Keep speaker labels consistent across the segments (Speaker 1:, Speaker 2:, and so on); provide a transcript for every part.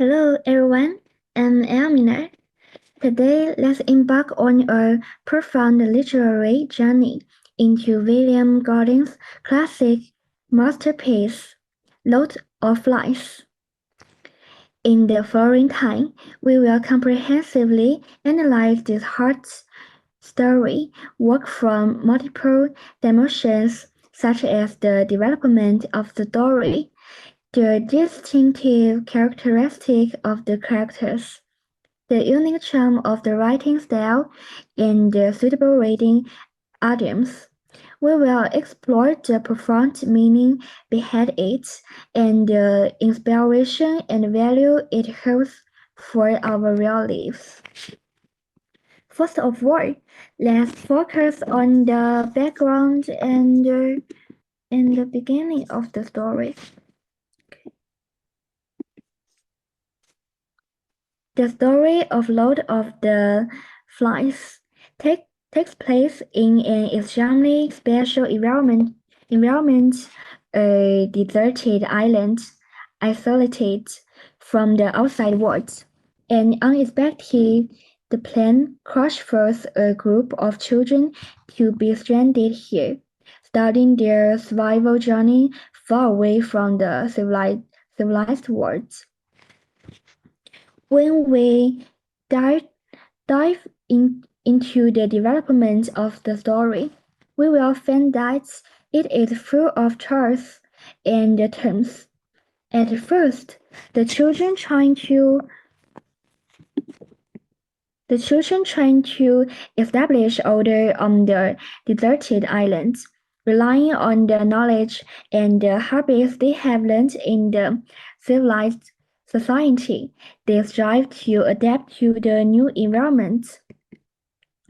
Speaker 1: Hello everyone, I'm Elmina. Today, let's embark on a profound literary journey into William Golding's classic masterpiece, Lord of Flies. In the following time, we will comprehensively analyze this hard story work from multiple dimensions, such as the development of the story, the distinctive characteristics of the characters, the unique charm of the writing style, and the suitable reading audience. We will explore the profound meaning behind it and the inspiration and value it holds for our real lives. First of all, let's focus on the background and the beginning of the story. The story of Lord of the Flies takes place in an extremely special environment, a deserted island, isolated from the outside world. And unexpectedly, the plane crash forced a group of children to be stranded here, starting their survival journey far away from the civilized world. When we dive into the development of the story, we will find that it is full of twists and turns. At first, the children trying to establish order on the deserted island, relying on the knowledge and the habits they have learned in the civilized society. They strive to adapt to the new environment.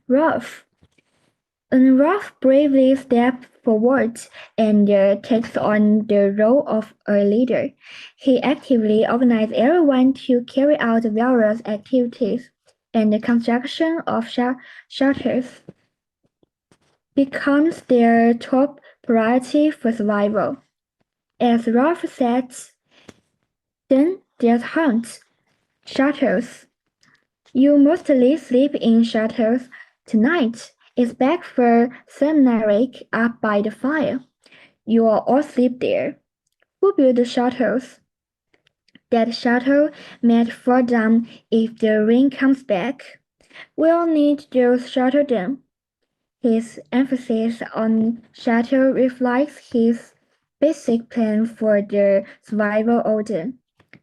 Speaker 1: Ralph. Ralph bravely steps forward and takes on the role of a leader. He actively organizes everyone to carry out various activities, and the construction of shelters becomes their top priority for survival. As Ralph says, then there's Hunt. Shelters. You mostly sleep in shelters tonight. It's back for seminary up by the fire. You all sleep there. Who built the shelters? That shelter might fall down if the rain comes back. We'll need those shelter then. His emphasis on shelter reflects his basic plan for the survival order.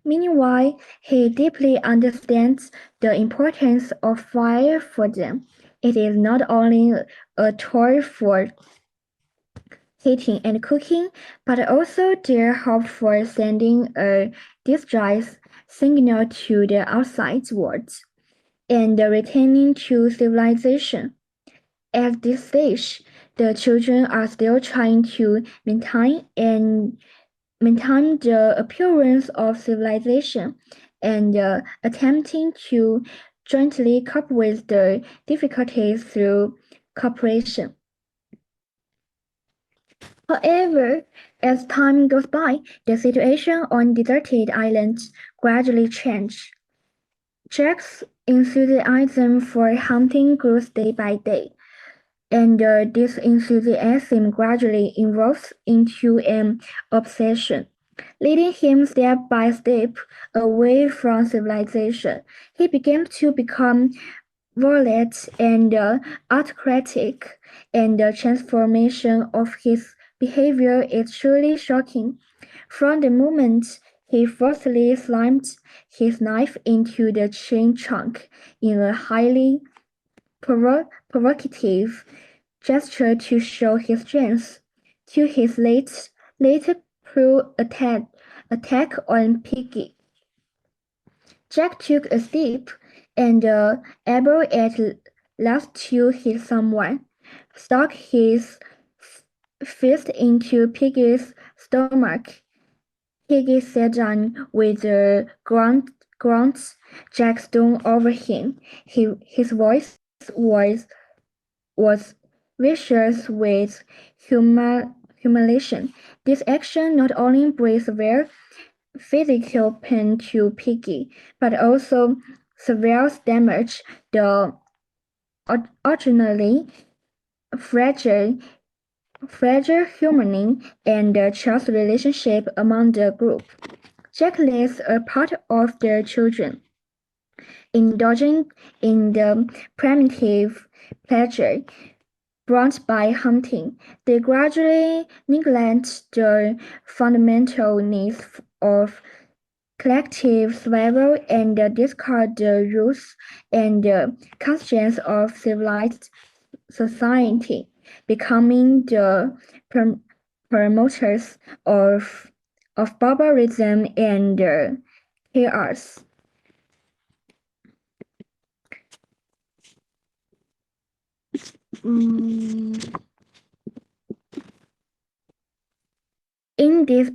Speaker 1: Meanwhile, he deeply understands the importance of fire for them. It is not only a tool for heating and cooking, but also their hope for sending a distress signal to the outside world and returning to civilization. At this stage, the children are still trying to maintain the appearance of civilization and attempting to jointly cope with the difficulties through cooperation. However, as time goes by, the situation on deserted islands gradually changes. Jack's enthusiasm for hunting grows day by day, and this enthusiasm gradually evolves into an obsession, leading him step by step away from civilization. He began to become violent and autocratic, and the transformation of his behavior is truly shocking. From the moment he forcefully slammed his knife into the tree trunk in a highly provocative gesture to show his strength, to his later cruel attack on Piggy. Jack took a step, and able at last to hit someone, stuck his fist into Piggy's stomach. Piggy sat down with a grunt. Jack stood over him. His voice was vicious with humiliation. This action not only breathed physical pain to Piggy, but also severe damage the originally fragile humaning and trust relationship among the group. Jack leads a part of the children, indulging in the primitive pleasure brought by hunting. They gradually neglect the fundamental needs of collective survival and discard the rules and constraints of civilized society, becoming the promoters of barbarism and chaos. In this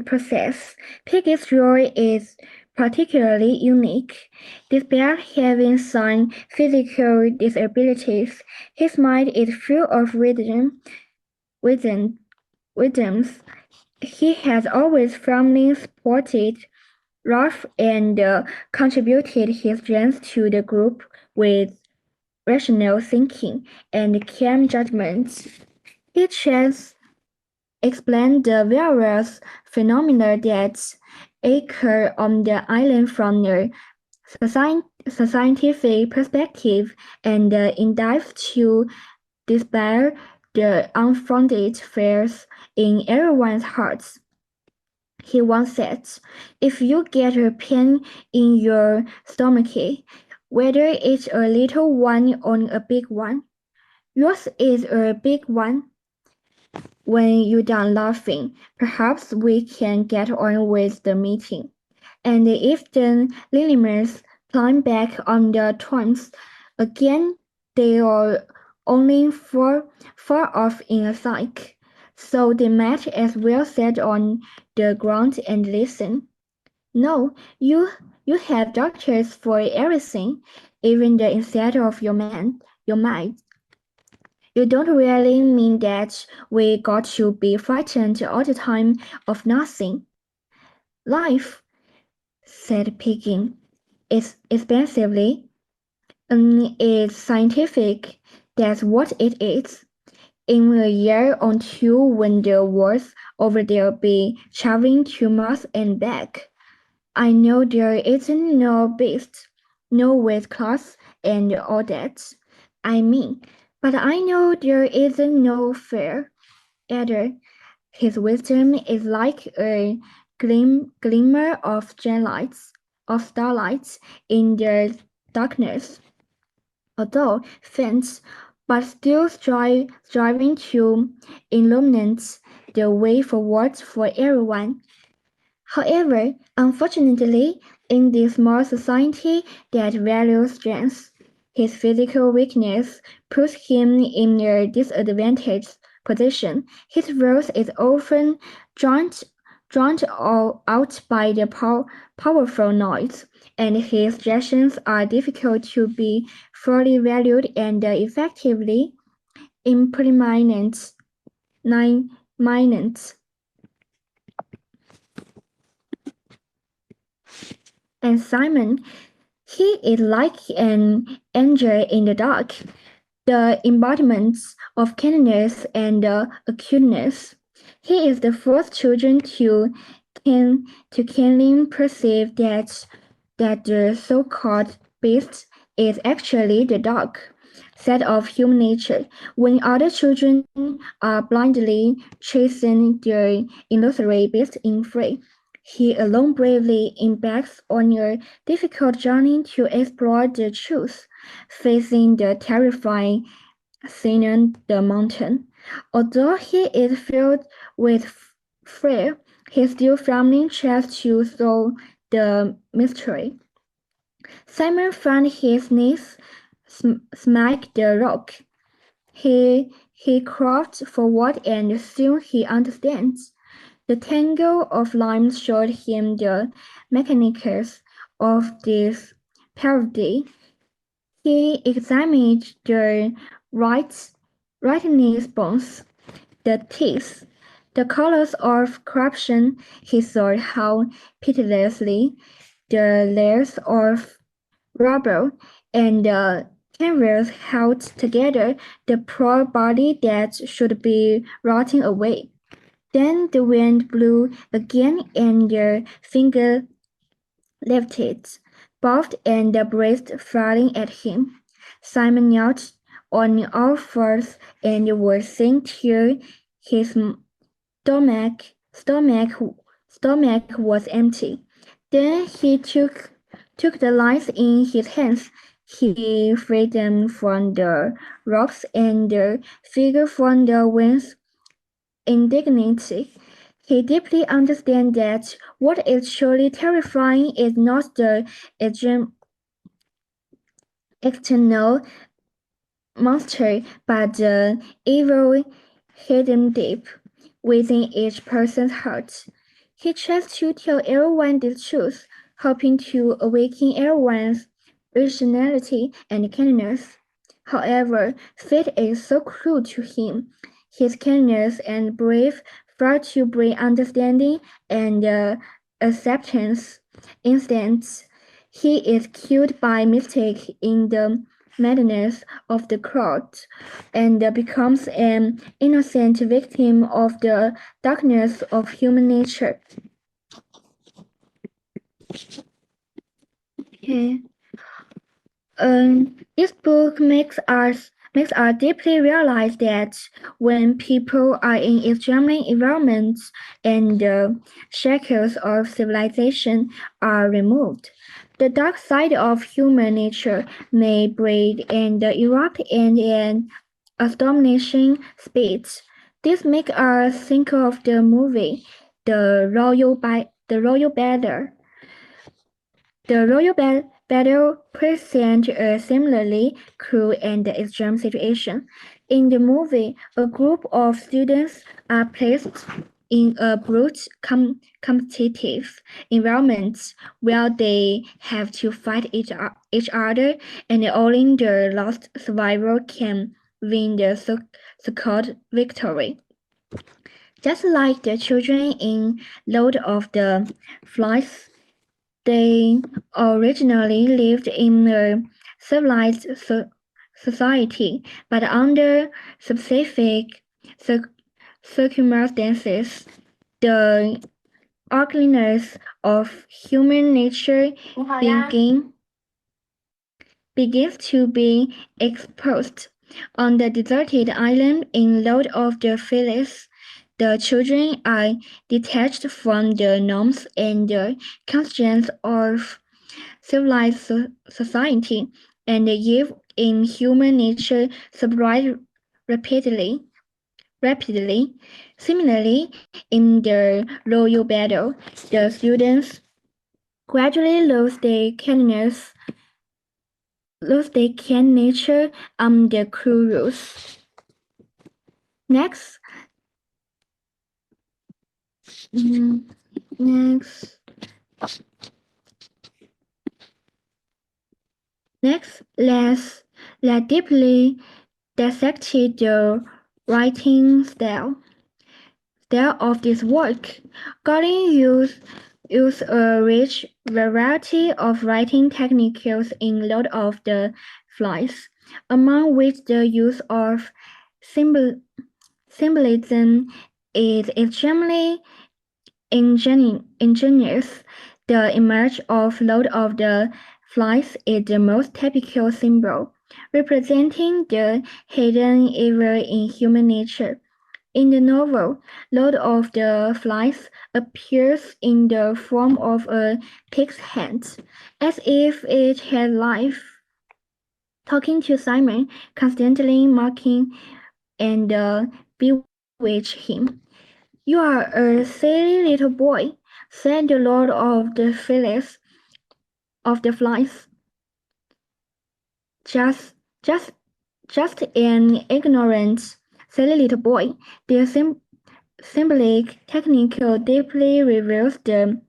Speaker 1: process, Piggy's role is particularly unique. Despite having some physical disabilities, his mind is full of wisdoms. He has always firmly supported Ralph and contributed his strength to the group with rational thinking and calm judgment. He has explained the various phenomena that occur on the island from a scientific perspective and endeavor to dispel the unfounded fears in everyone's hearts. He once said, "If you get a pain in your stomach, whether it's a little one or a big one, yours is a big one. When you're done laughing, perhaps we can get on with the meeting." And if the Lillimers climb back on the trunks again, they are only far off in a sight. So they might as well sit on the ground and listen. No, you have doctors for everything, even the inside of your mind. You don't really mean that we got to be frightened all the time of nothing. Life, said Piggy, is expensively. It's scientific. That's what it is. In a year or two when the war's over they'll be traveling to Mars and back. I know there isn't no beast, no weight class and all that. I mean, but I know there isn't no fear either. His wisdom is like a glimmer of starlight in the darkness, although faint, but still striving to illuminate the way forward for everyone. However, unfortunately, in this small society that values strength, his physical weakness puts him in a disadvantaged position. His growth is often drowned out by the powerful noise, and his suggestions are difficult to be fully valued and effectively implemented. And Simon, he is like an angel in the dark, the embodiment of kindness and acuteness. He is the first children keenly perceive that the so-called beast is actually the dark side of human nature, when other children are blindly chasing their illusory beast in free. He alone bravely embarks on a difficult journey to explore the truth, facing the terrifying Sinan the mountain. Although he is filled with fear, he still firmly tries to solve the mystery. Simon found his knees smack the rock. He crawled forward and soon he understands. The tangle of lines showed him the mechanics of this parody. He examined the right knee's bones, the teeth, The colors of corruption, he saw how pitilessly the layers of rubble and the canvas held together the poor body that should be rotting away. Then the wind blew again and the finger lifted, both and the breast flying at him. Simon knelt on all fours and was seeing till his stomach stomach was empty. Then he took the lines in his hands. He freed them from the ropes and the figure from the wind's indignity. He deeply understands that what is truly terrifying is not the external monster, but the evil hidden deep within each person's heart. He tries to tell everyone the truth, hoping to awaken everyone's rationality and kindness. However, fate is so cruel to him. His kindness and brave far to bring understanding and acceptance. Instead, he is killed by mistake in the madness of the crowd and becomes an innocent victim of the darkness of human nature. Okay. This book makes us deeply realize that when people are in extreme environments and the shackles of civilization are removed, the dark side of human nature may break and erupt in an astonishing speed. This makes us think of the movie The Royal Battle. The Royal Battle presents a similarly cruel and extreme situation. In the movie, a group of students are placed in a brute competitive environment where they have to fight each other, and only the last survivor can win the so-called victory. Just like the children in Lord of the Flies, they originally lived in a civilized society, but under specific circumstances, the ugliness of human nature begins to be exposed. On the deserted island in Lord of the Flies, the children are detached from the norms and the constraints of civilized society, and yet in human nature spread rapidly. Similarly, in the royal battle, the students gradually lose their can nature the cruel rules. Next, next, let's deeply dissect the writing style of this work. Gordon used a rich variety of writing techniques in Lord of the Flies, among which the use of symbolism is extremely ingenious. The image of Lord of the Flies is the most typical symbol, representing the hidden evil in human nature. In the novel, Lord of the Flies appears in the form of a pig's hand, as if it had life, talking to Simon, constantly mocking and bewitch him. "You are a silly little boy," said the Lord of the Flies. Just, just, just an ignorant, silly little boy. The symbolic technique deeply reveals the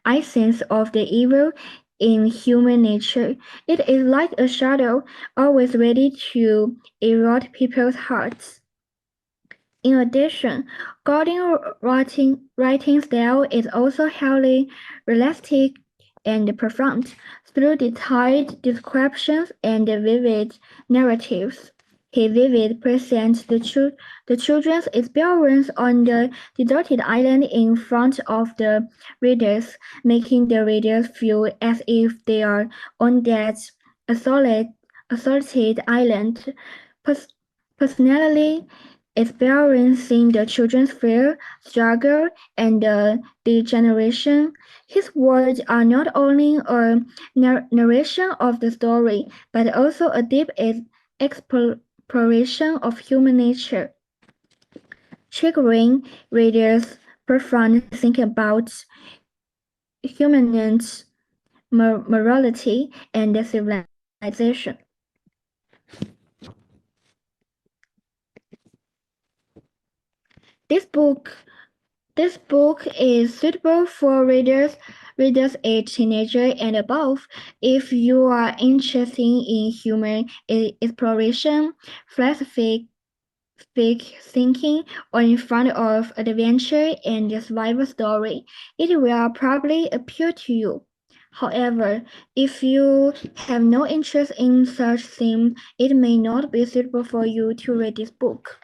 Speaker 1: essence of the evil in human nature. It is like a shadow, always ready to erode people's hearts. In addition, Gordon's writing style is also highly realistic and profound. Through detailed descriptions and vivid narratives, he vividly presents the children's experience on the deserted island in front of the readers, making the readers feel as if they are on that isolated island. Personally, experiencing the children's fear, struggle, and degeneration. His words are not only a narration of the story, but also a deep exploration of human nature, triggering readers' profound thinking about humanity, morality, and civilization. This book This book is suitable for readers age teenager and above. If you are interested in human exploration, philosophic thinking, or in front of adventure and survival story, it will probably appeal to you. However, if you have no interest in such theme, it may not be suitable for you to read this book.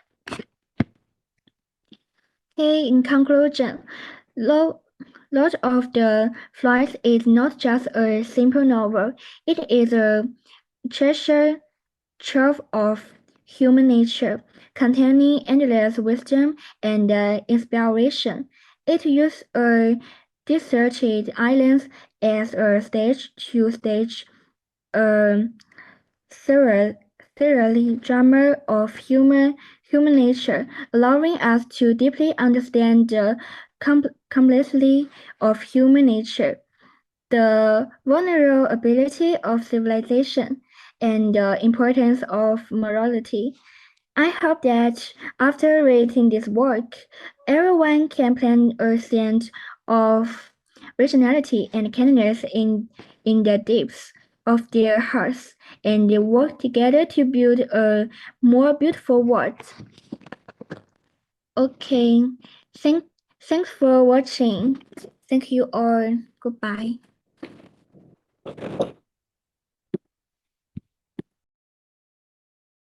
Speaker 1: Okay, in conclusion, Lord of the Flies is not just a simple novel, it is a treasure trove of human nature, containing endless wisdom and inspiration. It uses a deserted island as a stage to stage a thoroughly drama of human nature, allowing us to deeply understand the complexity of human nature, the vulnerability of civilization, and the importance of morality. I hope that after reading this work, everyone can plant a sense of originality and kindness in the depths of their hearts and they work together to build a more beautiful world. Okay, thank, thanks for watching. Thank you all. Goodbye.